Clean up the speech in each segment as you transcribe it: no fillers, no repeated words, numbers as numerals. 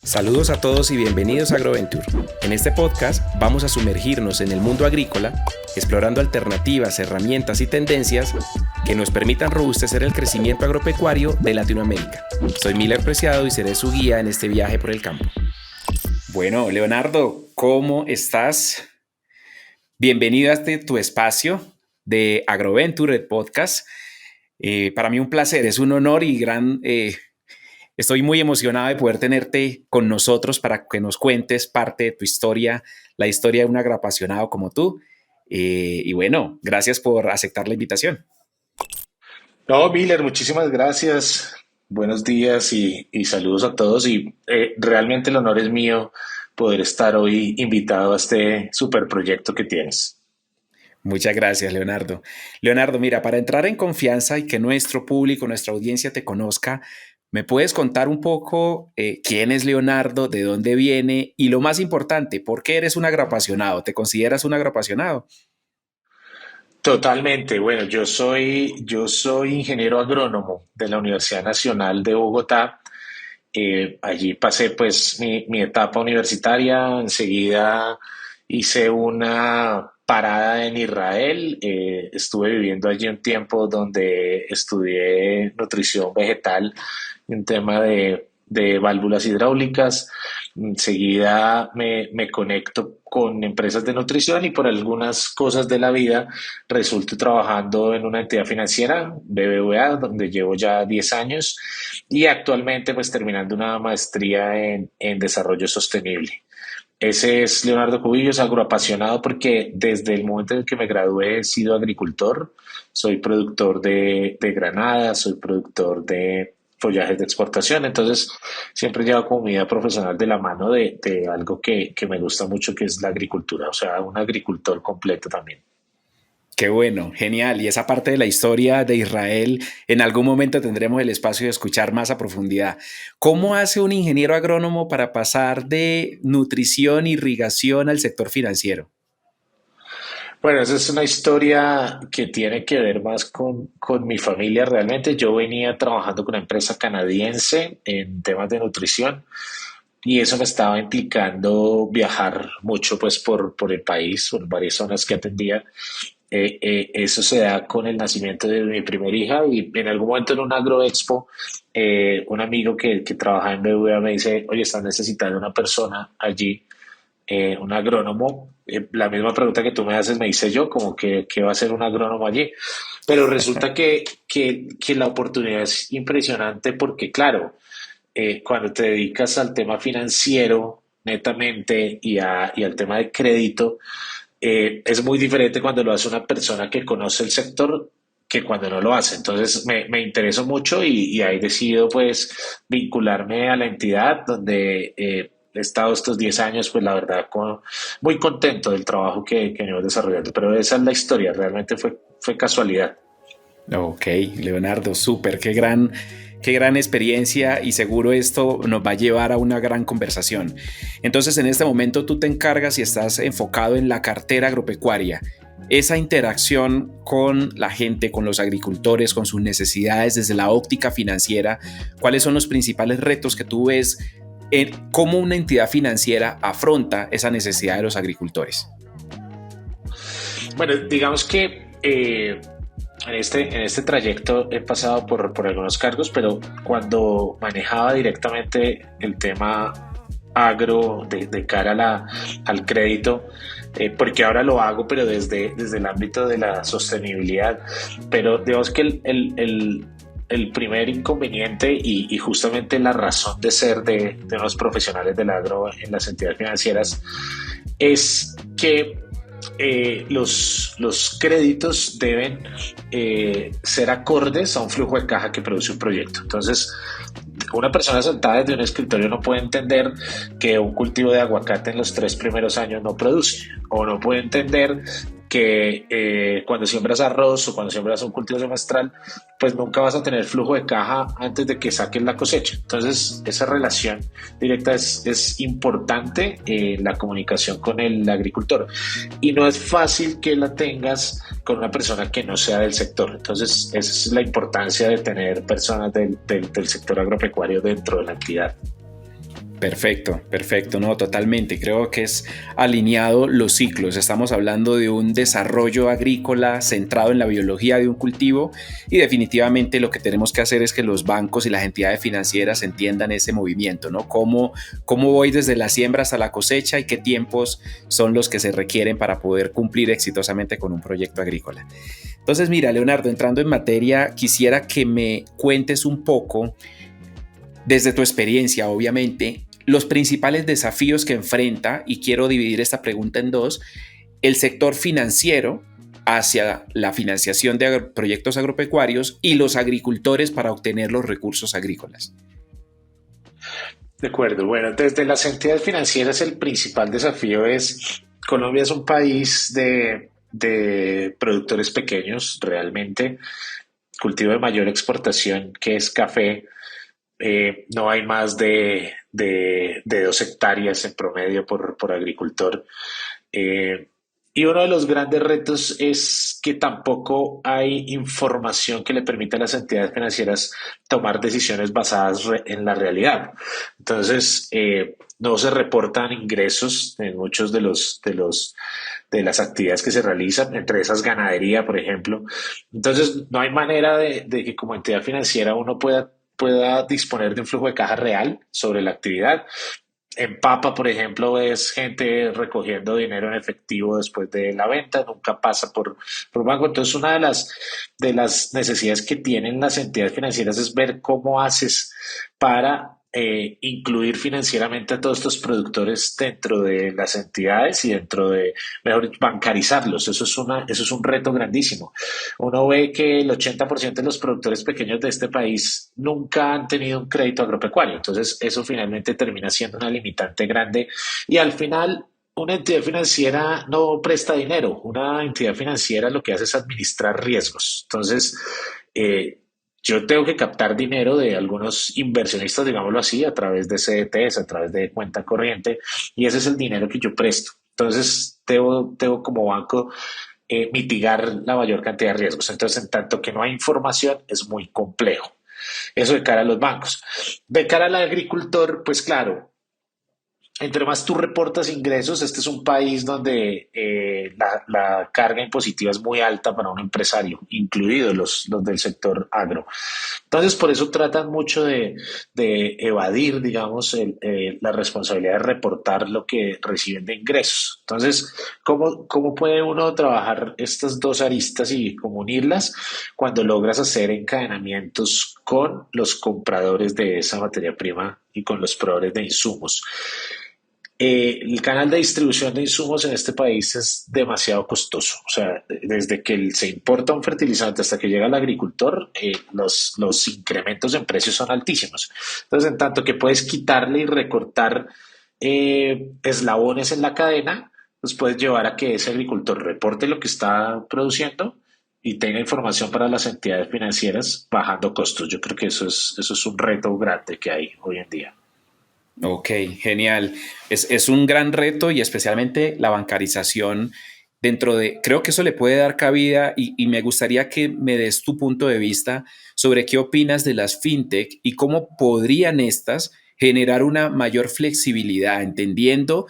Saludos a todos y bienvenidos a Agroventure. En este podcast vamos a sumergirnos en el mundo agrícola, explorando alternativas, herramientas y tendencias que nos permitan robustecer el crecimiento agropecuario de Latinoamérica. Soy Miller Preciado y seré su guía en este viaje por el campo. Bueno, Leonardo, ¿cómo estás? Bienvenido a tu espacio de Agroventure, el podcast. Para mí un placer, es un honor y estoy muy emocionado de poder tenerte con nosotros para que nos cuentes parte de tu historia, la historia de un agroapasionado como tú. Y bueno, gracias por aceptar la invitación. No, Miller, muchísimas gracias. Buenos días y saludos a todos. Realmente el honor es mío poder estar hoy invitado a este super proyecto que tienes. Muchas gracias, Leonardo. Leonardo, mira, para entrar en confianza y que nuestro público, nuestra audiencia te conozca, ¿me puedes contar un poco quién es Leonardo, de dónde viene y lo más importante, por qué eres un agroapasionado? ¿Te consideras un agroapasionado? Totalmente. Bueno, yo soy ingeniero agrónomo de la Universidad Nacional de Bogotá. Allí pasé pues mi etapa universitaria. Enseguida hice una parada en Israel. Estuve viviendo allí un tiempo donde estudié nutrición vegetal, un tema de válvulas hidráulicas. Enseguida me conecto con empresas de nutrición y por algunas cosas de la vida resulto trabajando en una entidad financiera, BBVA, donde llevo ya 10 años y actualmente pues terminando una maestría en desarrollo sostenible. Ese es Leonardo Cubillo, es agroapasionado porque desde el momento en el que me gradué he sido agricultor, soy productor de granadas, soy productor de follajes de exportación, entonces siempre llevo como mi vida profesional de la mano de algo que me gusta mucho, que es la agricultura, o sea, un agricultor completo también. Qué bueno, genial. Y esa parte de la historia de Israel, en algún momento tendremos el espacio de escuchar más a profundidad. ¿Cómo hace un ingeniero agrónomo para pasar de nutrición, irrigación al sector financiero? Bueno, esa es una historia que tiene que ver más con mi familia. Realmente yo venía trabajando con una empresa canadiense en temas de nutrición y eso me estaba implicando viajar mucho pues por el país, por varias zonas que atendía. Eso se da con el nacimiento de mi primera hija y en algún momento en un agroexpo, un amigo que trabaja en BBVA me dice, oye, están necesitando una persona allí, un agrónomo. La misma pregunta que tú me haces me hice yo, como que va a ser un agrónomo allí. Pero resulta que la oportunidad es impresionante porque, claro, cuando te dedicas al tema financiero netamente y al tema de crédito, es muy diferente cuando lo hace una persona que conoce el sector que cuando no lo hace. Entonces me interesó mucho y ahí decido pues vincularme a la entidad donde he estado estos 10 años, pues la verdad muy contento del trabajo que venimos desarrollando. Pero esa es la historia, realmente fue casualidad. Ok, Leonardo, súper, qué gran experiencia y seguro esto nos va a llevar a una gran conversación. Entonces, en este momento tú te encargas y estás enfocado en la cartera agropecuaria, esa interacción con la gente, con los agricultores, con sus necesidades desde la óptica financiera. ¿Cuáles son los principales retos que tú ves en cómo una entidad financiera afronta esa necesidad de los agricultores? Bueno, digamos que en este trayecto he pasado por algunos cargos, pero cuando manejaba directamente el tema agro de cara al crédito, porque ahora lo hago, pero desde el ámbito de la sostenibilidad. Pero digamos que el primer inconveniente y justamente la razón de ser de los profesionales del agro en las entidades financieras es que los créditos deben ser acordes a un flujo de caja que produce un proyecto. Entonces, una persona sentada desde un escritorio no puede entender que un cultivo de aguacate en los 3 primeros años no produce, o no puede entender que cuando siembras arroz o cuando siembras un cultivo semestral, pues nunca vas a tener flujo de caja antes de que saques la cosecha. Entonces, esa relación directa es importante, la comunicación con el agricultor. Y no es fácil que la tengas con una persona que no sea del sector. Entonces, esa es la importancia de tener personas del sector agropecuario dentro de la entidad. Perfecto, perfecto, no, totalmente. Creo que es alineado los ciclos. Estamos hablando de un desarrollo agrícola centrado en la biología de un cultivo y definitivamente lo que tenemos que hacer es que los bancos y las entidades financieras entiendan ese movimiento, ¿no? Cómo voy desde la siembra hasta la cosecha y qué tiempos son los que se requieren para poder cumplir exitosamente con un proyecto agrícola. Entonces, mira, Leonardo, entrando en materia, quisiera que me cuentes un poco desde tu experiencia, obviamente, los principales desafíos que enfrenta, y quiero dividir esta pregunta en dos, el sector financiero hacia la financiación de proyectos agropecuarios y los agricultores para obtener los recursos agrícolas. De acuerdo. Bueno, desde las entidades financieras el principal desafío es, Colombia es un país de productores pequeños, realmente, cultivo de mayor exportación que es café. No hay más de 2 hectáreas en promedio por agricultor. Eh, y uno de los grandes retos es que tampoco hay información que le permita a las entidades financieras tomar decisiones basadas en la realidad. Entonces, no se reportan ingresos en muchos de las actividades que se realizan, entre esas ganadería, por ejemplo. Entonces, no hay manera de que como entidad financiera uno pueda disponer de un flujo de caja real sobre la actividad. En Papa, por ejemplo, es gente recogiendo dinero en efectivo después de la venta, nunca pasa por banco. Entonces, una de las necesidades que tienen las entidades financieras es ver cómo haces para incluir financieramente a todos estos productores dentro de las entidades y dentro de, mejor dicho, bancarizarlos. Eso es un reto grandísimo. Uno ve que el 80% de los productores pequeños de este país nunca han tenido un crédito agropecuario. Entonces, eso finalmente termina siendo una limitante grande. Y al final, una entidad financiera no presta dinero. Una entidad financiera lo que hace es administrar riesgos. Entonces, eh, yo tengo que captar dinero de algunos inversionistas, digámoslo así, a través de CDTs, a través de cuenta corriente, y ese es el dinero que yo presto. Entonces, debo como banco mitigar la mayor cantidad de riesgos. Entonces, en tanto que no hay información, es muy complejo. Eso de cara a los bancos. De cara al agricultor, pues claro, entre más tú reportas ingresos, este es un país donde la carga impositiva es muy alta para un empresario, incluidos los del sector agro. Entonces, por eso tratan mucho de evadir, digamos, la responsabilidad de reportar lo que reciben de ingresos. Entonces, ¿cómo puede uno trabajar estas dos aristas y cómo unirlas cuando logras hacer encadenamientos con los compradores de esa materia prima y con los proveedores de insumos? El canal de distribución de insumos en este país es demasiado costoso. O sea, desde que se importa un fertilizante hasta que llega al agricultor, los incrementos en precios son altísimos. Entonces, en tanto que puedes quitarle y recortar eslabones en la cadena, pues puedes llevar a que ese agricultor reporte lo que está produciendo y tenga información para las entidades financieras bajando costos. Yo creo que eso es un reto grande que hay hoy en día. Ok, genial. Es un gran reto y especialmente la bancarización dentro de, creo que eso le puede dar cabida y me gustaría que me des tu punto de vista sobre qué opinas de las fintech y cómo podrían estas generar una mayor flexibilidad, entendiendo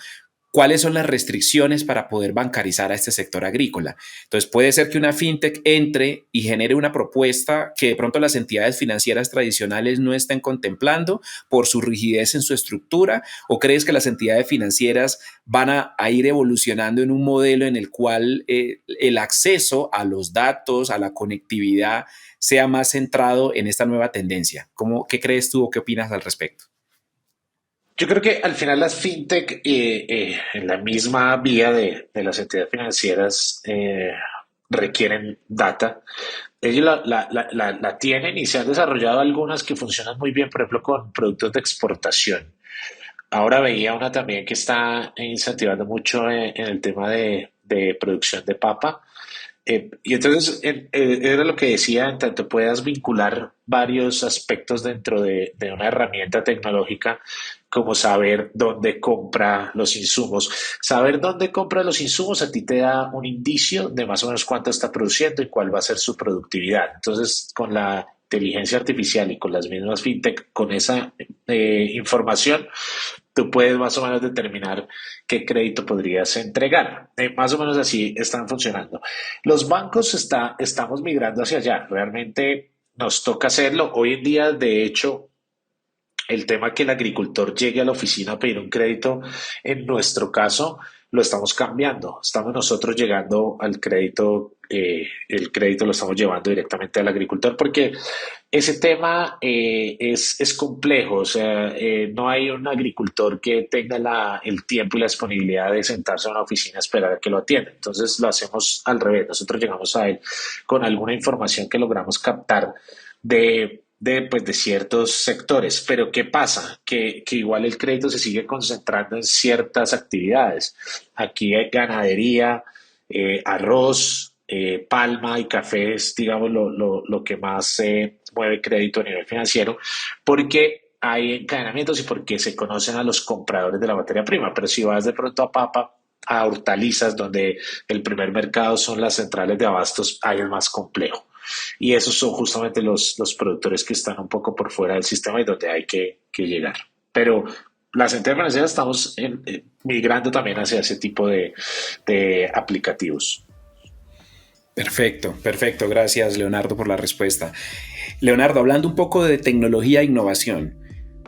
cuáles son las restricciones para poder bancarizar a este sector agrícola. Entonces, puede ser que una fintech entre y genere una propuesta que de pronto las entidades financieras tradicionales no estén contemplando por su rigidez en su estructura, o crees que las entidades financieras van a ir evolucionando en un modelo en el cual el acceso a los datos, a la conectividad, sea más centrado en esta nueva tendencia. ¿Qué crees tú o qué opinas al respecto? Yo creo que al final las fintech, en la misma vía de las entidades financieras, requieren data. Ellos la tienen y se han desarrollado algunas que funcionan muy bien, por ejemplo, con productos de exportación. Ahora veía una también que está incentivando mucho en el tema de producción de papa. Y entonces era lo que decía, en tanto puedas vincular varios aspectos dentro de una herramienta tecnológica, como saber dónde compra los insumos. Saber dónde compra los insumos a ti te da un indicio de más o menos cuánto está produciendo y cuál va a ser su productividad. Entonces, con la inteligencia artificial y con las mismas fintech, con esa información, tú puedes más o menos determinar qué crédito podrías entregar. Más o menos así están funcionando. Los bancos estamos migrando hacia allá. Realmente nos toca hacerlo. Hoy en día, de hecho, el tema que el agricultor llegue a la oficina a pedir un crédito, en nuestro caso, lo estamos cambiando. Estamos nosotros llegando al crédito, el crédito lo estamos llevando directamente al agricultor porque ese tema es complejo. O sea, no hay un agricultor que tenga el tiempo y la disponibilidad de sentarse en una oficina a esperar a que lo atienda. Entonces lo hacemos al revés. Nosotros llegamos a él con alguna información que logramos captar de ciertos sectores. Pero ¿qué pasa? Que igual el crédito se sigue concentrando en ciertas actividades. Aquí hay ganadería, arroz, palma y café es, digamos, lo que más mueve crédito a nivel financiero, porque hay encadenamientos y porque se conocen a los compradores de la materia prima. Pero si vas de pronto a papa, a hortalizas, donde el primer mercado son las centrales de abastos, ahí es más complejo. Y esos son justamente los productores que están un poco por fuera del sistema y donde hay que llegar. Pero las entidades financieras estamos migrando también hacia ese tipo de aplicativos. Perfecto, perfecto. Gracias, Leonardo, por la respuesta. Leonardo, hablando un poco de tecnología e innovación,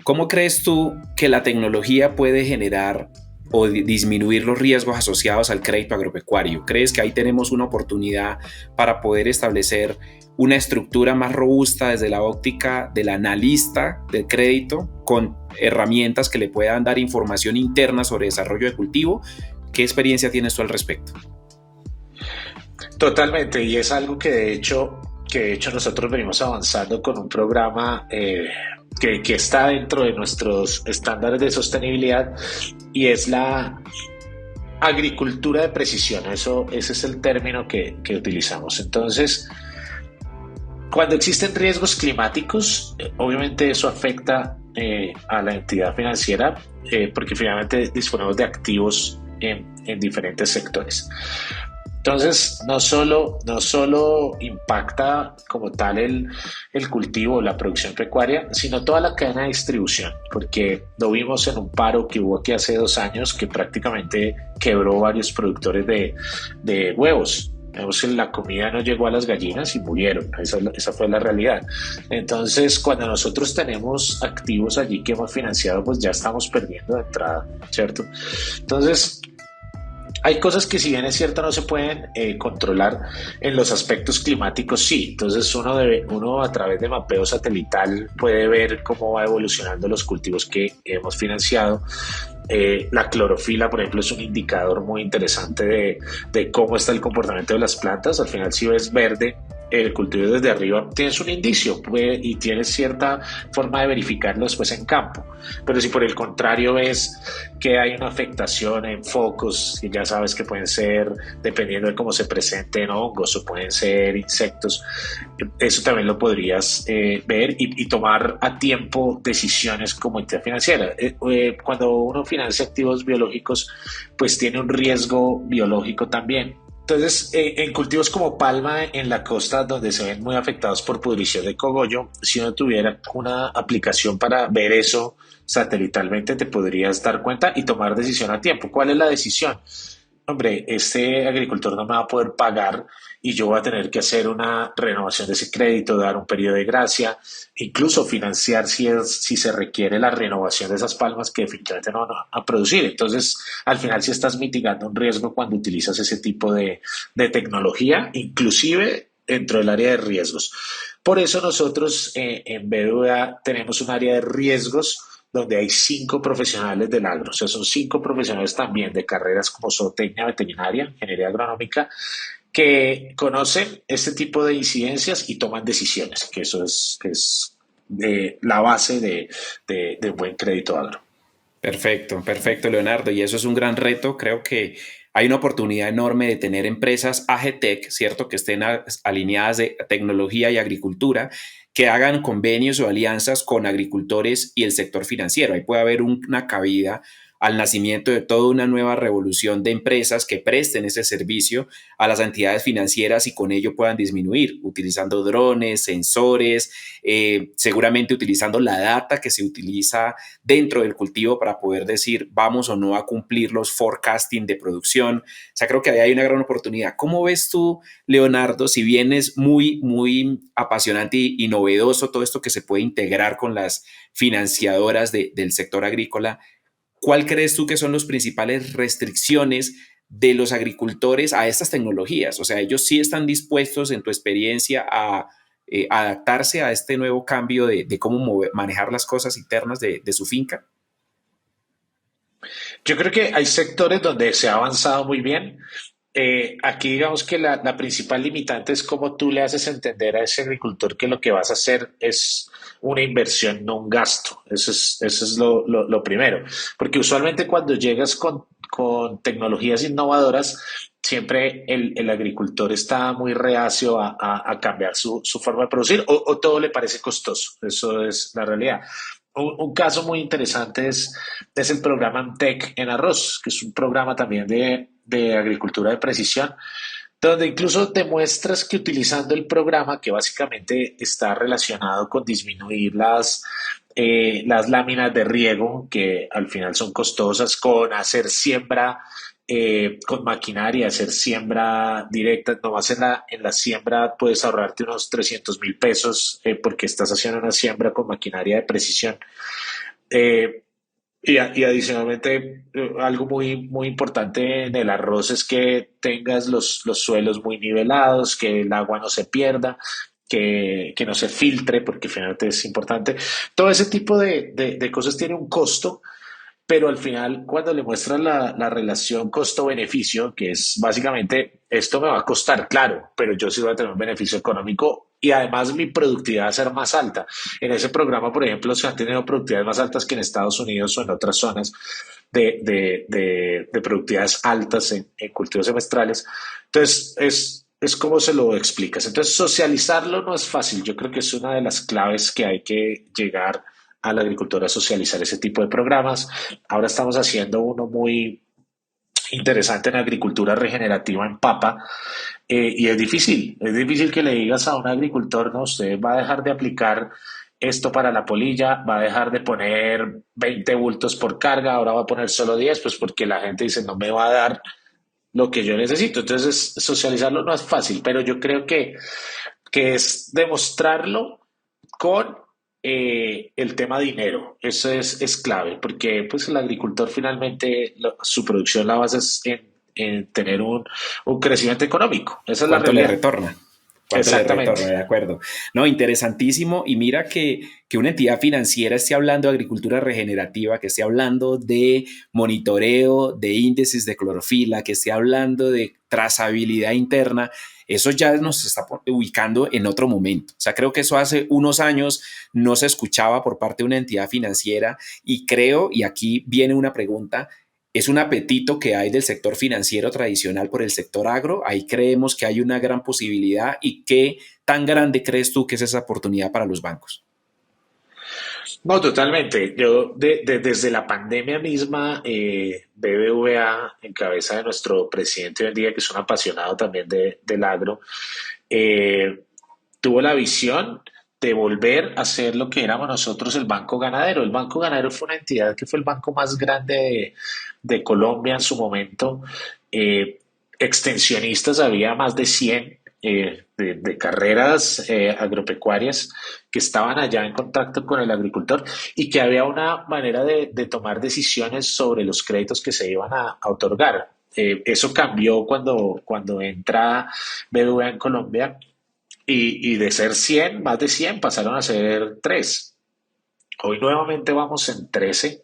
¿cómo crees tú que la tecnología puede generar o disminuir los riesgos asociados al crédito agropecuario? ¿Crees que ahí tenemos una oportunidad para poder establecer una estructura más robusta desde la óptica del analista del crédito con herramientas que le puedan dar información interna sobre desarrollo de cultivo? ¿Qué experiencia tienes tú al respecto? Totalmente, y es algo que de hecho nosotros venimos avanzando con un programa que está dentro de nuestros estándares de sostenibilidad y es la agricultura de precisión. Ese es el término que utilizamos. Entonces, cuando existen riesgos climáticos, obviamente eso afecta a la entidad financiera porque finalmente disponemos de activos en diferentes sectores. Entonces, no solo impacta como tal el cultivo, la producción pecuaria, sino toda la cadena de distribución, porque lo vimos en un paro que hubo aquí hace 2 años que prácticamente quebró varios productores de huevos. Vemos que la comida no llegó a las gallinas y murieron. Esa fue la realidad. Entonces, cuando nosotros tenemos activos allí que hemos financiado, pues ya estamos perdiendo de entrada, ¿cierto? Entonces, hay cosas que si bien es cierto no se pueden controlar en los aspectos climáticos, sí. Entonces uno a través de mapeo satelital puede ver cómo va evolucionando los cultivos que hemos financiado. La clorofila, por ejemplo, es un indicador muy interesante de cómo está el comportamiento de las plantas. Al final, si ves verde el cultivo desde arriba, tienes un indicio y tienes cierta forma de verificarlo después en campo. Pero si por el contrario ves que hay una afectación en focos, que ya sabes que pueden ser, dependiendo de cómo se presenten, hongos o pueden ser insectos, eso también lo podrías ver y tomar a tiempo decisiones como entidad financiera. Cuando uno financia activos biológicos, pues tiene un riesgo biológico también. Entonces, en cultivos como palma en la costa, donde se ven muy afectados por pudrición de cogollo, si uno tuviera una aplicación para ver eso satelitalmente, te podrías dar cuenta y tomar decisión a tiempo. ¿Cuál es la decisión? Hombre, este agricultor no me va a poder pagar y yo voy a tener que hacer una renovación de ese crédito, dar un periodo de gracia, incluso financiar si se requiere la renovación de esas palmas que definitivamente no van a producir. Entonces, al final sí estás mitigando un riesgo cuando utilizas ese tipo de tecnología, inclusive dentro del área de riesgos. Por eso nosotros en BBVA tenemos un área de riesgos donde hay 5 profesionales del agro. O sea, son 5 profesionales también de carreras como zootecnia veterinaria, ingeniería agronómica, que conocen este tipo de incidencias y toman decisiones, que eso es la base de un buen crédito agro. Perfecto, perfecto, Leonardo. Y eso es un gran reto. Creo que hay una oportunidad enorme de tener empresas AgTech, ¿cierto? Que estén alineadas de tecnología y agricultura, que hagan convenios o alianzas con agricultores y el sector financiero. Ahí puede haber una cabida al nacimiento de toda una nueva revolución de empresas que presten ese servicio a las entidades financieras y con ello puedan disminuir, utilizando drones, sensores, seguramente utilizando la data que se utiliza dentro del cultivo para poder decir vamos o no a cumplir los forecasting de producción. O sea, creo que ahí hay una gran oportunidad. ¿Cómo ves tú, Leonardo, si bien es muy, muy apasionante y novedoso todo esto que se puede integrar con las financiadoras del sector agrícola? ¿Cuál crees tú que son las principales restricciones de los agricultores a estas tecnologías? O sea, ellos sí están dispuestos, en tu experiencia, a adaptarse a este nuevo cambio de cómo manejar las cosas internas de su finca. Yo creo que hay sectores donde se ha avanzado muy bien. Aquí digamos que la principal limitante es cómo tú le haces entender a ese agricultor que lo que vas a hacer es una inversión, no un gasto. Eso es lo primero. Porque usualmente cuando llegas con tecnologías innovadoras, siempre el agricultor está muy reacio a cambiar su forma de producir o todo le parece costoso. Eso es la realidad. Un caso muy interesante es el programa MTEC en arroz, que es un programa también de agricultura de precisión, donde incluso demuestras que utilizando el programa, que básicamente está relacionado con disminuir las láminas de riego, que al final son costosas, con hacer siembra con maquinaria, hacer siembra directa, nomás en la siembra puedes ahorrarte unos 300.000 pesos porque estás haciendo una siembra con maquinaria de precisión. Eh, y adicionalmente, algo muy, muy importante en el arroz es que tengas los suelos muy nivelados, que el agua no se pierda, que no se filtre, porque finalmente es importante. Todo ese tipo de cosas tiene un costo, pero al final cuando le muestras la relación costo-beneficio, que es básicamente esto me va a costar, claro, pero yo sí voy a tener un beneficio económico y además mi productividad va a ser más alta. En ese programa, por ejemplo, se han tenido productividades más altas que en Estados Unidos o en otras zonas de productividades altas en cultivos semestrales. Entonces, es como se lo explicas. Entonces, socializarlo no es fácil. Yo creo que es una de las claves que hay que llegar a la agricultura a socializar ese tipo de programas. Ahora estamos haciendo uno muy interesante en agricultura regenerativa en papa, y es difícil que le digas a un agricultor, no, usted va a dejar de aplicar esto para la polilla, va a dejar de poner 20 bultos por carga, ahora va a poner solo 10, pues porque la gente dice, no me va a dar lo que yo necesito. Entonces, socializarlo no es fácil, pero yo creo que es demostrarlo con el tema dinero. Eso es clave, porque pues el agricultor finalmente su producción la basa es en tener un crecimiento económico. Esa es la ¿Cuánto le realidad. retorna? ¿Cuánto le Exactamente. retorna? De acuerdo. No, interesantísimo. Y mira que una entidad financiera esté hablando de agricultura regenerativa, que esté hablando de monitoreo, de índices de clorofila, que esté hablando de trazabilidad interna, eso ya nos está ubicando en otro momento. O sea, creo que eso hace unos años no se escuchaba por parte de una entidad financiera y creo, y aquí viene una pregunta, es un apetito que hay del sector financiero tradicional por el sector agro. Ahí creemos que hay una gran posibilidad. ¿Y qué tan grande crees tú que es esa oportunidad para los bancos? No, totalmente. Yo desde la pandemia misma, BBVA, en cabeza de nuestro presidente hoy en día, que es un apasionado también del agro, eh, tuvo la visión de volver a ser lo que éramos nosotros el Banco Ganadero. El Banco Ganadero fue una entidad que fue el banco más grande de Colombia en su momento. Eh, Extensionistas había más de 100 de carreras agropecuarias que estaban allá en contacto con el agricultor y que había una manera de tomar decisiones sobre los créditos que se iban a otorgar. Eso cambió cuando entra BBVA en Colombia y de ser 100 más de 100 pasaron a ser 3. Hoy nuevamente vamos en 13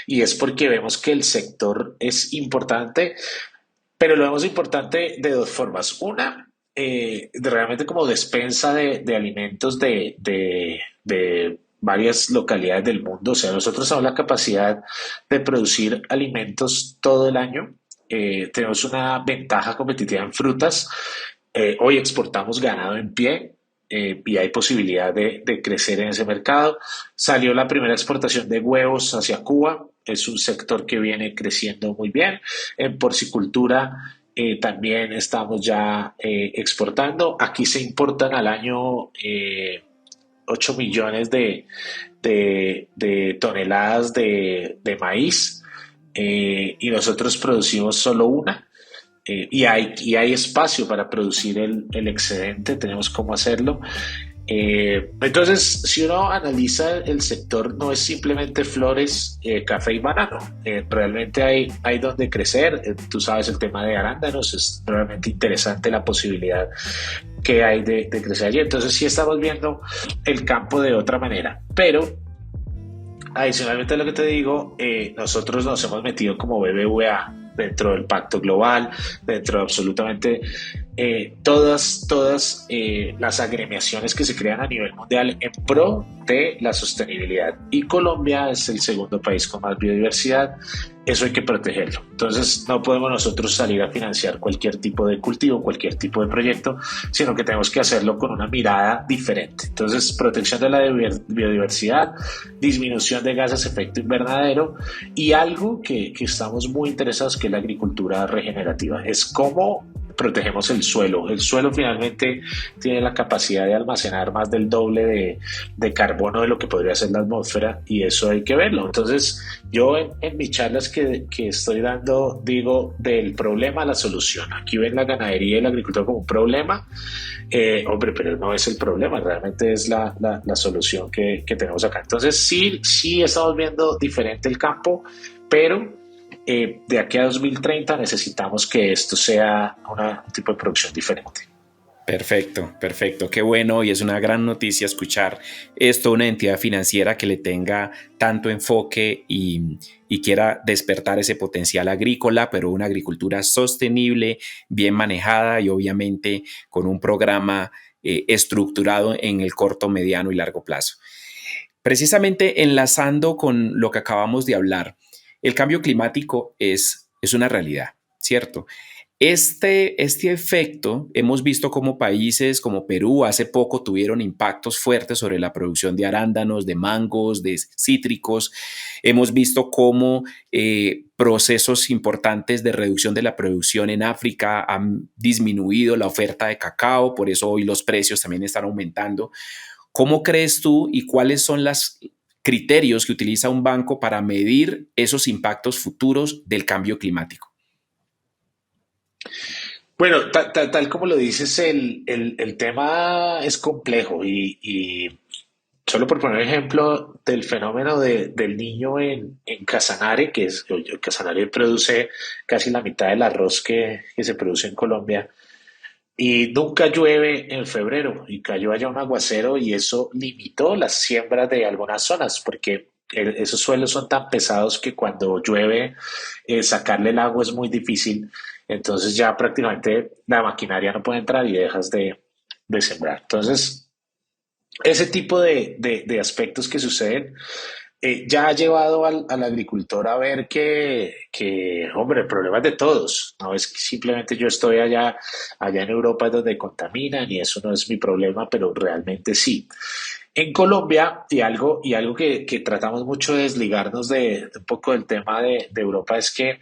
y es porque vemos que el sector es importante, pero lo vemos importante de dos formas. Una, realmente como despensa de alimentos de varias localidades del mundo. O sea, nosotros tenemos la capacidad de producir alimentos todo el año tenemos una ventaja competitiva en frutas. Hoy exportamos ganado en pie y hay posibilidad de crecer en ese mercado. Salió la primera exportación de huevos hacia Cuba. Es un sector que viene creciendo muy bien. En porcicultura también estamos ya exportando. Aquí se importan al año 8 millones de toneladas de maíz y nosotros producimos solo una. Y hay espacio para producir el excedente, tenemos cómo hacerlo. Entonces, si uno analiza el sector, no es simplemente flores, café y banano. Realmente hay donde crecer. Tú sabes, el tema de arándanos es realmente interesante la posibilidad que hay de crecer allí. Entonces, sí estamos viendo el campo de otra manera. Pero adicionalmente a lo que te digo, nosotros nos hemos metido como BBVA dentro del Pacto Global, dentro de absolutamente todas las agremiaciones que se crean a nivel mundial en pro de la sostenibilidad. Y Colombia es el segundo país con más biodiversidad. Eso hay que protegerlo. Entonces no podemos nosotros salir a financiar cualquier tipo de cultivo, cualquier tipo de proyecto, sino que tenemos que hacerlo con una mirada diferente. Entonces, protección de la biodiversidad, disminución de gases de efecto invernadero y algo que estamos muy interesados, que es la agricultura regenerativa. Es cómo protegemos el suelo. El suelo finalmente tiene la capacidad de almacenar más del doble de carbono de lo que podría ser la atmósfera, y eso hay que verlo. Entonces, yo en mis charlas que estoy dando digo del problema a la solución. Aquí ven la ganadería y la agricultura como un problema. Hombre, pero no es el problema, realmente es la solución que tenemos acá. Entonces, sí estamos viendo diferente el campo, pero de aquí a 2030 necesitamos que esto sea un tipo de producción diferente. Perfecto, perfecto, qué bueno, y es una gran noticia escuchar esto, una entidad financiera que le tenga tanto enfoque y quiera despertar ese potencial agrícola, pero una agricultura sostenible, bien manejada y obviamente con un programa estructurado en el corto, mediano y largo plazo. Precisamente enlazando con lo que acabamos de hablar, el cambio climático es una realidad, ¿cierto? Este efecto hemos visto como países como Perú hace poco tuvieron impactos fuertes sobre la producción de arándanos, de mangos, de cítricos. Hemos visto cómo procesos importantes de reducción de la producción en África han disminuido la oferta de cacao, por eso hoy los precios también están aumentando. ¿Cómo crees tú y cuáles son los criterios que utiliza un banco para medir esos impactos futuros del cambio climático? Bueno, tal como lo dices, el tema es complejo y solo por poner ejemplo del fenómeno del niño en Casanare, Casanare produce casi la mitad del arroz que se produce en Colombia. Y nunca llueve en febrero y cayó allá un aguacero y eso limitó las siembras de algunas zonas porque esos suelos son tan pesados que cuando llueve sacarle el agua es muy difícil. Entonces ya prácticamente la maquinaria no puede entrar y dejas de sembrar. Entonces, ese tipo de aspectos que suceden ya ha llevado al agricultor a ver hombre, el problema es de todos. No es que simplemente yo estoy allá en Europa es donde contaminan y eso no es mi problema, pero realmente sí. En Colombia, y algo que tratamos mucho de desligarnos de un poco del tema de Europa, es que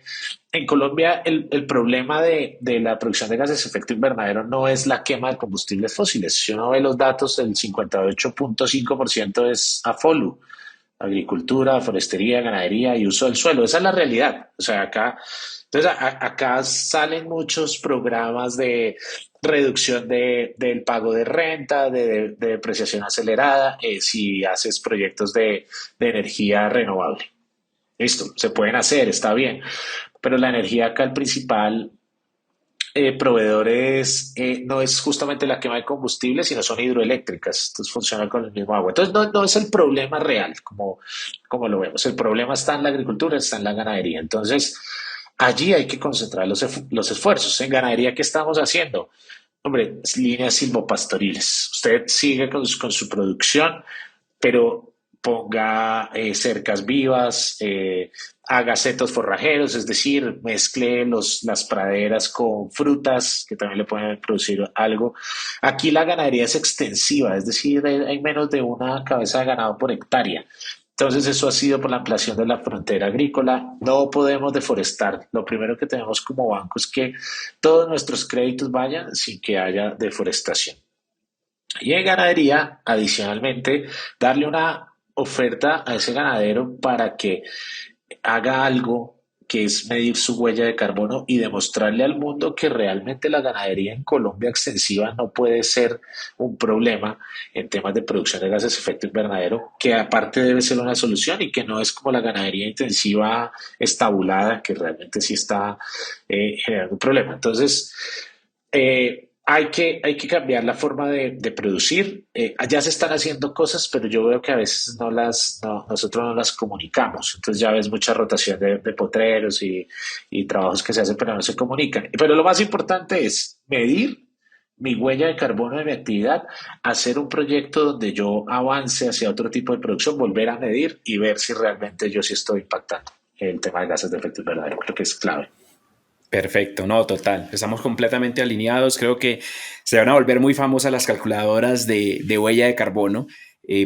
en Colombia el problema de la producción de gases de efecto invernadero no es la quema de combustibles fósiles. Si uno ve los datos, el 58.5% es AFOLU, agricultura, forestería, ganadería y uso del suelo. Esa es la realidad. O sea, acá salen muchos programas de reducción del pago de renta, de depreciación acelerada, si haces proyectos de energía renovable. Listo, se pueden hacer, está bien, pero la energía acá el principal proveedores no es justamente la quema de combustible, sino son hidroeléctricas. Entonces funcionan con el mismo agua. Entonces no es el problema real, como lo vemos. El problema está en la agricultura, está en la ganadería. Entonces allí hay que concentrar los esfuerzos. En ganadería, ¿qué estamos haciendo? Hombre, líneas silvopastoriles. Usted sigue con su producción, pero ponga cercas vivas, haga setos forrajeros, es decir, mezcle las praderas con frutas que también le pueden producir algo. Aquí la ganadería es extensiva, es decir, hay menos de una cabeza de ganado por hectárea. Entonces eso ha sido por la ampliación de la frontera agrícola. No podemos deforestar. Lo primero que tenemos como banco es que todos nuestros créditos vayan sin que haya deforestación. Y en ganadería, adicionalmente, darle una oferta a ese ganadero para que haga algo que es medir su huella de carbono y demostrarle al mundo que realmente la ganadería en Colombia extensiva no puede ser un problema en temas de producción de gases de efecto invernadero, que aparte debe ser una solución y que no es como la ganadería intensiva estabulada, que realmente sí está generando un problema. Entonces, hay que cambiar la forma de producir. Ya se están haciendo cosas, pero yo veo que a veces nosotros no las comunicamos. Entonces ya ves mucha rotación de potreros y trabajos que se hacen, pero no se comunican. Pero lo más importante es medir mi huella de carbono de mi actividad, hacer un proyecto donde yo avance hacia otro tipo de producción, volver a medir y ver si realmente yo sí estoy impactando el tema de gases de efecto invernadero. Creo que es clave. Perfecto, no, total. Estamos completamente alineados. Creo que se van a volver muy famosas las calculadoras de huella de carbono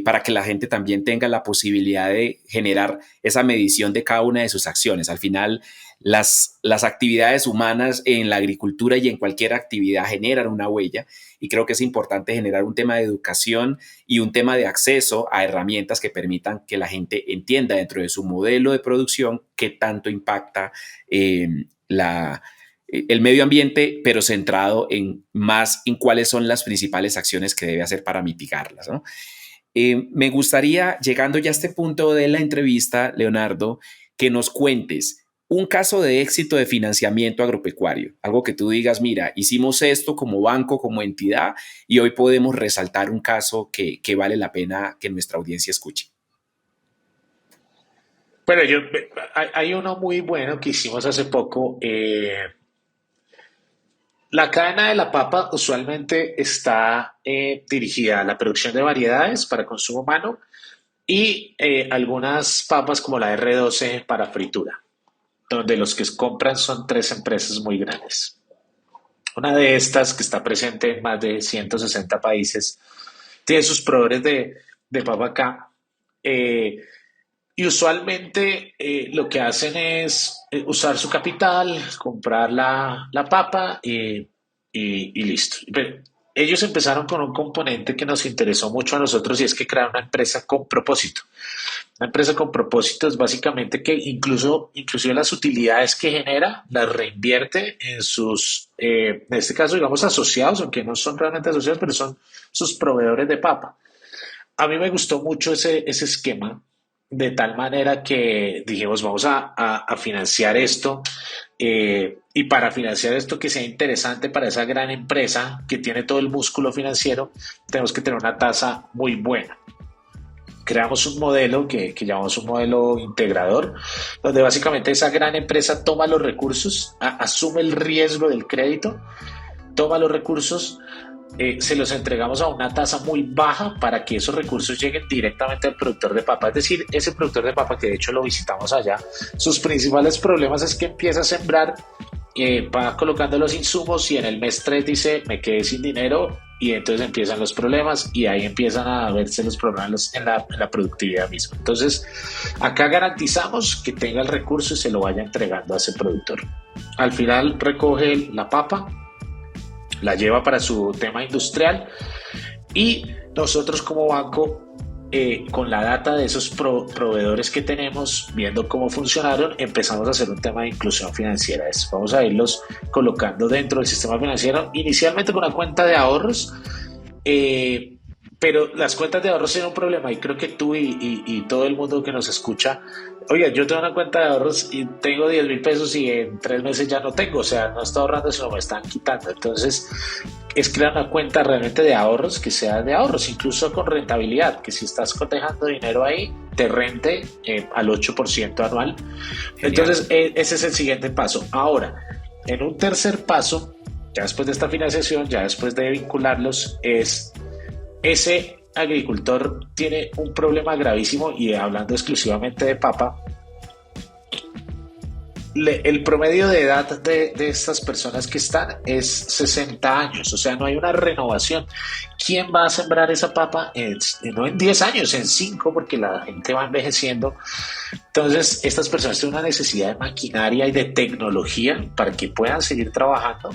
para que la gente también tenga la posibilidad de generar esa medición de cada una de sus acciones. Al final, las actividades humanas en la agricultura y en cualquier actividad generan una huella y creo que es importante generar un tema de educación y un tema de acceso a herramientas que permitan que la gente entienda dentro de su modelo de producción qué tanto impacta el medio ambiente, pero centrado más en cuáles son las principales acciones que debe hacer para mitigarlas, ¿no? Me gustaría, llegando ya a este punto de la entrevista, Leonardo, que nos cuentes un caso de éxito de financiamiento agropecuario, algo que tú digas, mira, hicimos esto como banco, como entidad, y hoy podemos resaltar un caso que vale la pena que nuestra audiencia escuche. Bueno, hay uno muy bueno que hicimos hace poco. La cadena de la papa usualmente está dirigida a la producción de variedades para consumo humano y algunas papas como la R12 para fritura, donde los que compran son tres empresas muy grandes. Una de estas, que está presente en más de 160 países, tiene sus proveedores de papa acá. Y usualmente lo que hacen es usar su capital, comprar la papa y listo. Pero ellos empezaron con un componente que nos interesó mucho a nosotros y es que crearon una empresa con propósito. Una empresa con propósito es básicamente que inclusive las utilidades que genera las reinvierte en este caso, digamos, asociados, aunque no son realmente asociados, pero son sus proveedores de papa. A mí me gustó mucho ese esquema, de tal manera que dijimos, vamos a financiar esto, y para financiar esto que sea interesante para esa gran empresa que tiene todo el músculo financiero, tenemos que tener una tasa muy buena. Creamos un modelo que llamamos un modelo integrador, donde básicamente esa gran empresa toma los recursos, asume el riesgo del crédito, toma los recursos, se los entregamos a una tasa muy baja para que esos recursos lleguen directamente al productor de papa. Es decir, ese productor de papa, que de hecho lo visitamos allá, sus principales problemas es que empieza a sembrar, va colocando los insumos y en el mes 3 dice, me quedé sin dinero, y entonces empiezan los problemas y ahí empiezan a verse los problemas en la productividad misma. Entonces, acá garantizamos que tenga el recurso y se lo vaya entregando a ese productor. Al final recoge la papa, la lleva para su tema industrial y nosotros como banco, con la data de esos proveedores que tenemos, viendo cómo funcionaron, empezamos a hacer un tema de inclusión financiera. Vamos a irlos colocando dentro del sistema financiero, inicialmente con una cuenta de ahorros, pero las cuentas de ahorros eran un problema y creo que tú y todo el mundo que nos escucha, oiga, yo tengo una cuenta de ahorros y tengo 10,000 pesos y en 3 meses ya no tengo, o sea, no estoy ahorrando, sino me están quitando. Entonces, es crear una cuenta realmente de ahorros, que sea de ahorros, incluso con rentabilidad, que si estás cotejando dinero ahí, te rente al 8% anual. Genial. Entonces, ese es el siguiente paso. Ahora, en un tercer paso, ya después de esta financiación, ya después de vincularlos, es ese agricultor tiene un problema gravísimo y hablando exclusivamente de papa, el promedio de edad de estas personas que están es 60 años, o sea, no hay una renovación. ¿Quién va a sembrar esa papa? No en 10 años, en 5, porque la gente va envejeciendo. Entonces, estas personas tienen una necesidad de maquinaria y de tecnología para que puedan seguir trabajando,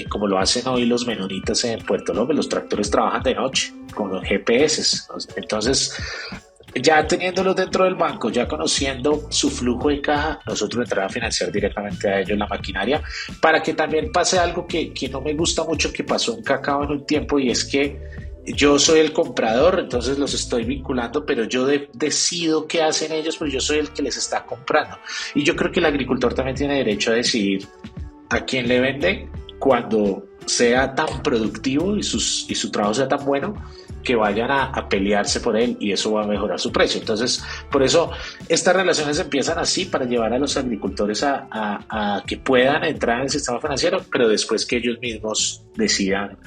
como lo hacen hoy los menonitas en Puerto López. Los tractores trabajan de noche con los GPS. Entonces, ya teniéndolos dentro del banco, ya conociendo su flujo de caja, nosotros entramos a financiar directamente a ellos la maquinaria para que también pase algo que no me gusta mucho que pasó en Cacao en un tiempo, y es que yo soy el comprador, entonces los estoy vinculando, pero yo decido qué hacen ellos, pero yo soy el que les está comprando. Y yo creo que el agricultor también tiene derecho a decidir a quién le vende cuando sea tan productivo y su trabajo sea tan bueno que vayan a pelearse por él, y eso va a mejorar su precio. Entonces, por eso estas relaciones empiezan así, para llevar a los agricultores a que puedan entrar en el sistema financiero, pero después que ellos mismos decidan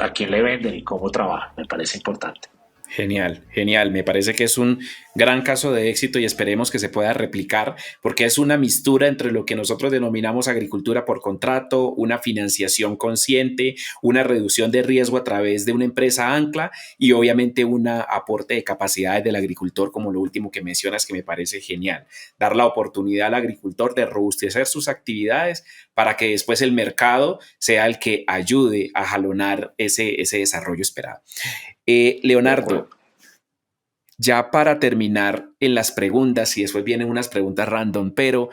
a quién le venden y cómo trabajan. Me parece importante. Genial, genial. Me parece que es un gran caso de éxito y esperemos que se pueda replicar, porque es una mistura entre lo que nosotros denominamos agricultura por contrato, una financiación consciente, una reducción de riesgo a través de una empresa ancla y obviamente un aporte de capacidades del agricultor, como lo último que mencionas, que me parece genial. Dar la oportunidad al agricultor de robustecer sus actividades para que después el mercado sea el que ayude a jalonar ese desarrollo esperado. De acuerdo. Leonardo, ya para terminar en las preguntas, y después vienen unas preguntas random, pero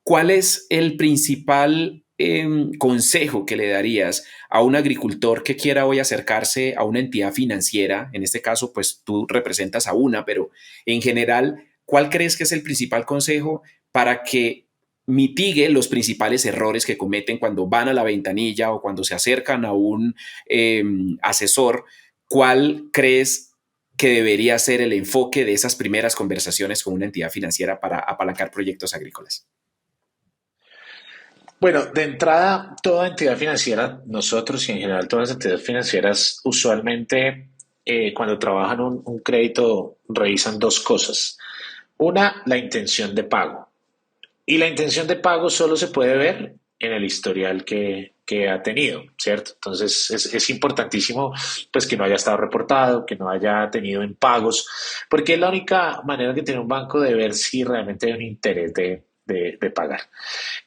¿cuál es el principal consejo que le darías a un agricultor que quiera hoy acercarse a una entidad financiera? En este caso, pues tú representas a una, pero en general, ¿cuál crees que es el principal consejo para que mitigue los principales errores que cometen cuando van a la ventanilla o cuando se acercan a un asesor? ¿Cuál crees que debería ser el enfoque de esas primeras conversaciones con una entidad financiera para apalancar proyectos agrícolas? Bueno, de entrada, toda entidad financiera, nosotros y en general todas las entidades financieras, usualmente cuando trabajan un crédito revisan dos cosas. Una, la intención de pago. Y la intención de pago solo se puede ver en el historial que ha tenido, ¿cierto? Entonces es importantísimo pues que no haya estado reportado, que no haya tenido impagos, porque es la única manera que tiene un banco de ver si realmente hay un interés de pagar.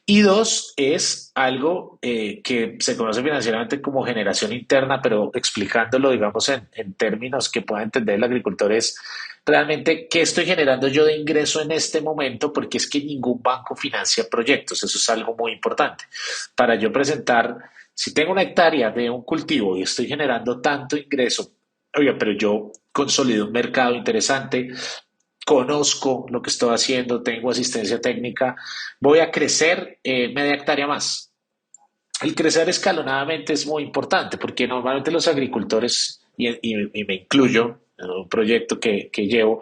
Y dos, es algo que se conoce financieramente como generación interna, pero explicándolo, digamos, en términos que pueda entender el agricultor, es realmente qué estoy generando yo de ingreso en este momento, porque es que ningún banco financia proyectos. Eso es algo muy importante. Para yo presentar, si tengo una hectárea de un cultivo y estoy generando tanto ingreso, oiga, pero yo consolido un mercado interesante, conozco lo que estoy haciendo, tengo asistencia técnica, voy a crecer media hectárea más. El crecer escalonadamente es muy importante, porque normalmente los agricultores, y me incluyo en un proyecto que llevo,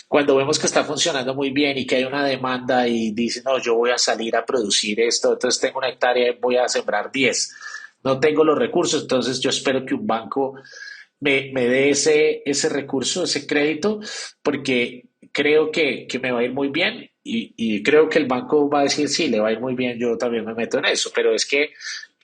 cuando vemos que está funcionando muy bien y que hay una demanda y dicen, no, yo voy a salir a producir esto, entonces tengo una hectárea y voy a sembrar 10. No tengo los recursos, entonces yo espero que un banco me dé ese recurso, ese crédito, porque creo que me va a ir muy bien, y creo que el banco va a decir, sí, le va a ir muy bien, yo también me meto en eso, pero es que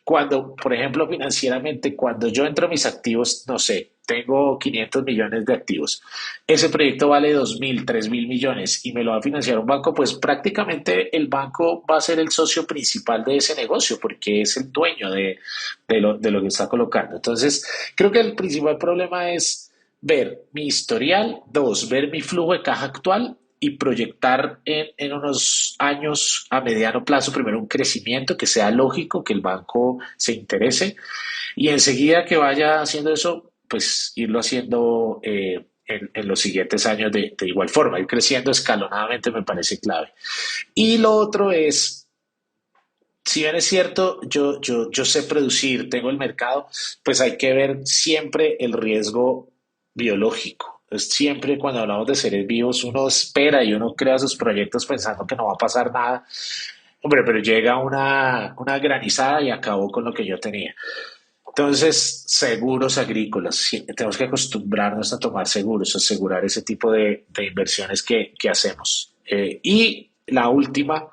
cuando, por ejemplo, financieramente, cuando yo entro a mis activos, no sé, tengo 500 millones de activos, ese proyecto vale 2.000, 3.000 millones y me lo va a financiar un banco, pues prácticamente el banco va a ser el socio principal de ese negocio, porque es el dueño de lo que está colocando. Entonces, creo que el principal problema es ver mi historial, dos, ver mi flujo de caja actual y proyectar en unos años a mediano plazo primero un crecimiento que sea lógico, que el banco se interese, y enseguida que vaya haciendo eso, pues irlo haciendo en los siguientes años de igual forma, ir creciendo escalonadamente me parece clave. Y lo otro es, si bien es cierto, yo sé producir, tengo el mercado, pues hay que ver siempre el riesgo biológico. Siempre cuando hablamos de seres vivos, uno espera y uno crea sus proyectos pensando que no va a pasar nada. Hombre, pero llega una granizada y acabó con lo que yo tenía. Entonces, seguros agrícolas, sí, tenemos que acostumbrarnos a tomar seguros, a asegurar ese tipo de inversiones que hacemos. Y la última,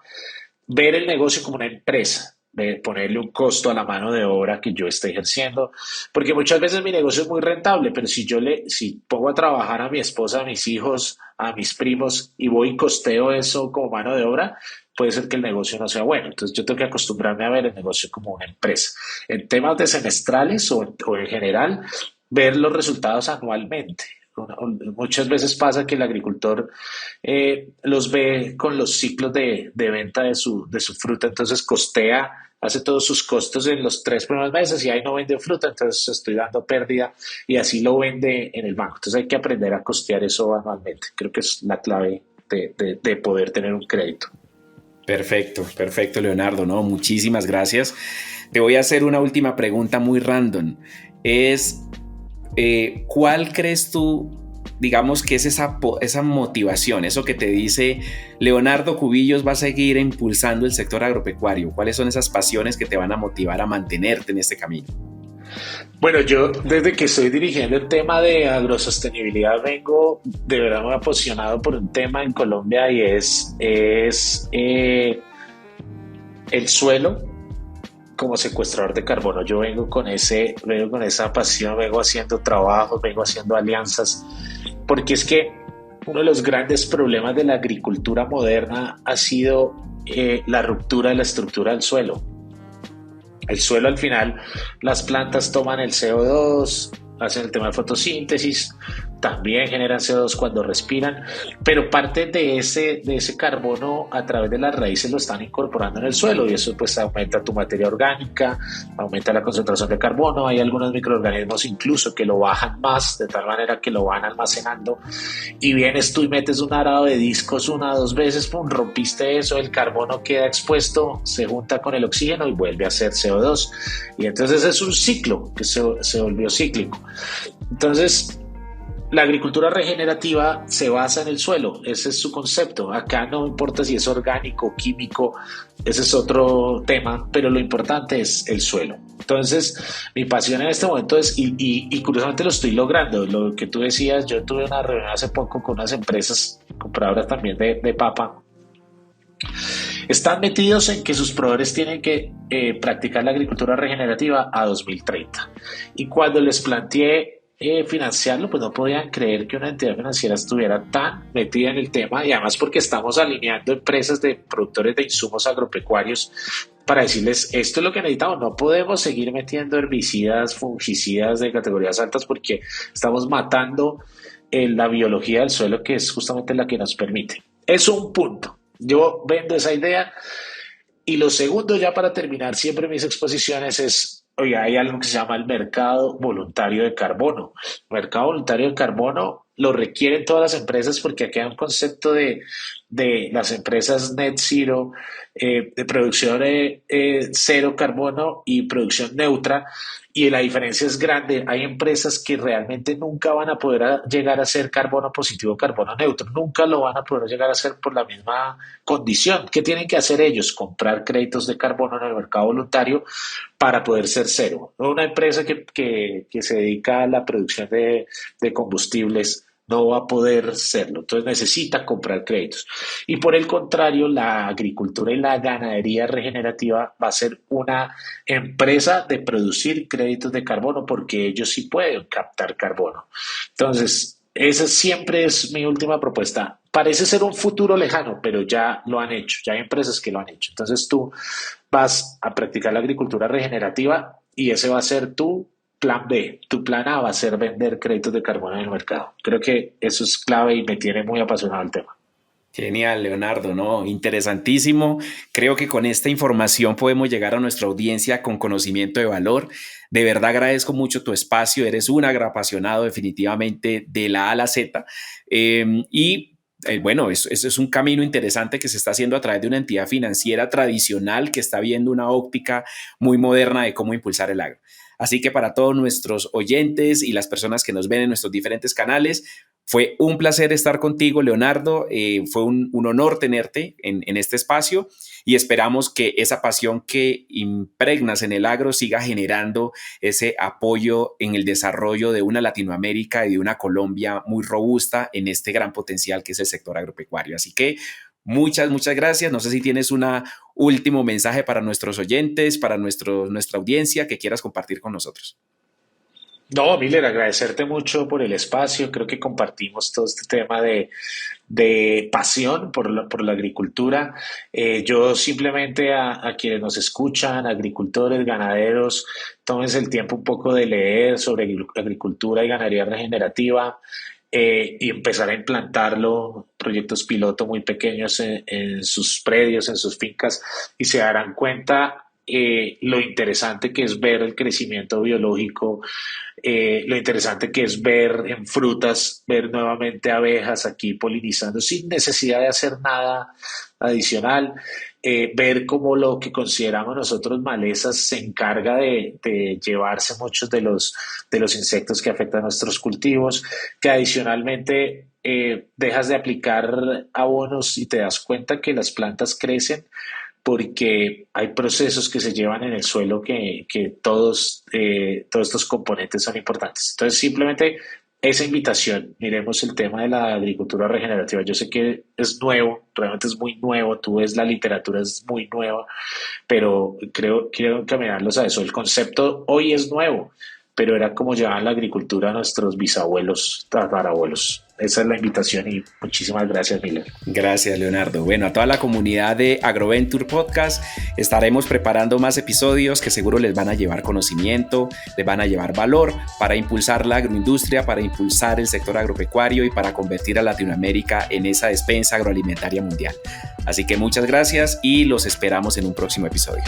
ver el negocio como una empresa, de ponerle un costo a la mano de obra que yo esté ejerciendo, porque muchas veces mi negocio es muy rentable, pero si pongo a trabajar a mi esposa, a mis hijos, a mis primos y voy y costeo eso como mano de obra, puede ser que el negocio no sea bueno. Entonces yo tengo que acostumbrarme a ver el negocio como una empresa. En temas de semestrales o en general, ver los resultados anualmente. Muchas veces pasa que el agricultor los ve con los ciclos de venta de su fruta, entonces costea, hace todos sus costos en los 3 primeros meses y ahí no vende fruta, entonces estoy dando pérdida y así lo vende en el banco. Entonces hay que aprender a costear eso anualmente. Creo que es la clave de poder tener un crédito. Perfecto, perfecto, Leonardo, ¿no? Muchísimas gracias. Te voy a hacer una última pregunta muy random. Es, ¿cuál crees tú, digamos, que es esa motivación, eso que te dice Leonardo Cubillos va a seguir impulsando el sector agropecuario? ¿Cuáles son esas pasiones que te van a motivar a mantenerte en este camino? Bueno, yo desde que estoy dirigiendo el tema de agrosostenibilidad vengo de verdad muy apasionado por un tema en Colombia y es el suelo como secuestrador de carbono. Yo vengo con esa pasión, vengo haciendo trabajos, vengo haciendo alianzas, porque es que uno de los grandes problemas de la agricultura moderna ha sido la ruptura de la estructura del suelo. El suelo al final, las plantas toman el CO2, hacen el tema de fotosíntesis, también generan CO2 cuando respiran, pero parte de ese carbono a través de las raíces lo están incorporando en el suelo y eso pues aumenta tu materia orgánica, aumenta la concentración de carbono, hay algunos microorganismos incluso que lo bajan más, de tal manera que lo van almacenando y vienes tú y metes un arado de discos 1 o 2 veces, pum, rompiste eso, el carbono queda expuesto, se junta con el oxígeno y vuelve a ser CO2. Y entonces es un ciclo que se volvió cíclico. Entonces, la agricultura regenerativa se basa en el suelo, ese es su concepto. Acá no importa si es orgánico o químico, ese es otro tema, pero lo importante es el suelo. Entonces, mi pasión en este momento es, y curiosamente lo estoy logrando, lo que tú decías, yo tuve una reunión hace poco con unas empresas compradoras también de papa. Están metidos en que sus proveedores tienen que practicar la agricultura regenerativa a 2030. Y cuando les planteé financiarlo, pues no podían creer que una entidad financiera estuviera tan metida en el tema y además porque estamos alineando empresas de productores de insumos agropecuarios para decirles esto es lo que necesitamos, no podemos seguir metiendo herbicidas, fungicidas de categorías altas porque estamos matando la biología del suelo que es justamente la que nos permite. Es un punto. Yo vendo esa idea y lo segundo ya para terminar siempre mis exposiciones es, oye, hay algo que se llama el mercado voluntario de carbono. El mercado voluntario de carbono lo requieren todas las empresas porque aquí hay un concepto de las empresas net zero, de producción cero carbono y producción neutra. Y la diferencia es grande. Hay empresas que realmente nunca van a poder llegar a ser carbono positivo o carbono neutro. Nunca lo van a poder llegar a ser por la misma condición. ¿Qué tienen que hacer ellos? Comprar créditos de carbono en el mercado voluntario para poder ser cero. Una empresa que se dedica a la producción de combustibles no va a poder serlo, entonces necesita comprar créditos. Y por el contrario, la agricultura y la ganadería regenerativa va a ser una empresa de producir créditos de carbono porque ellos sí pueden captar carbono. Entonces, esa siempre es mi última propuesta. Parece ser un futuro lejano, pero ya lo han hecho, ya hay empresas que lo han hecho. Entonces tú vas a practicar la agricultura regenerativa y ese va a ser tu plan B. Tu plan A va a ser vender créditos de carbono en el mercado. Creo que eso es clave y me tiene muy apasionado el tema. Genial, Leonardo, ¿no? Interesantísimo. Creo que con esta información podemos llegar a nuestra audiencia con conocimiento de valor. De verdad agradezco mucho tu espacio. Eres un apasionado definitivamente de la A a la Z. Bueno, eso es un camino interesante que se está haciendo a través de una entidad financiera tradicional que está viendo una óptica muy moderna de cómo impulsar el agro. Así que para todos nuestros oyentes y las personas que nos ven en nuestros diferentes canales, Fue un placer estar contigo, Leonardo. Fue un honor tenerte en este espacio y esperamos que esa pasión que impregnas en el agro siga generando ese apoyo en el desarrollo de una Latinoamérica y de una Colombia muy robusta en este gran potencial que es el sector agropecuario. Así que muchas gracias. No sé si tienes un último mensaje para nuestros oyentes, para nuestra audiencia que quieras compartir con nosotros. No, Miller, agradecerte mucho por el espacio. Creo que compartimos todo este tema de pasión por la agricultura. Yo simplemente a quienes nos escuchan, agricultores, ganaderos, tómense el tiempo un poco de leer sobre agricultura y ganadería regenerativa. Y empezar a implantarlo, proyectos piloto muy pequeños en sus predios, en sus fincas, y se darán cuenta lo interesante que es ver el crecimiento biológico, lo interesante que es ver en frutas, ver nuevamente abejas aquí polinizando sin necesidad de hacer nada adicional, ver cómo lo que consideramos nosotros malezas se encarga de llevarse muchos de los insectos que afectan a nuestros cultivos, que adicionalmente dejas de aplicar abonos y te das cuenta que las plantas crecen porque hay procesos que se llevan en el suelo que todos estos componentes son importantes. Entonces, simplemente esa invitación, miremos el tema de la agricultura regenerativa. Yo sé que es nuevo, realmente es muy nuevo, tú ves la literatura, es muy nueva, pero quiero encaminarlos a eso. El concepto hoy es nuevo, pero era como llevaban la agricultura a nuestros bisabuelos, tatarabuelos. Esa es la invitación y muchísimas gracias, Miller. Gracias, Leonardo. Bueno, a toda la comunidad de Agroventure Podcast estaremos preparando más episodios que seguro les van a llevar conocimiento, les van a llevar valor para impulsar la agroindustria, para impulsar el sector agropecuario y para convertir a Latinoamérica en esa despensa agroalimentaria mundial. Así que muchas gracias y los esperamos en un próximo episodio.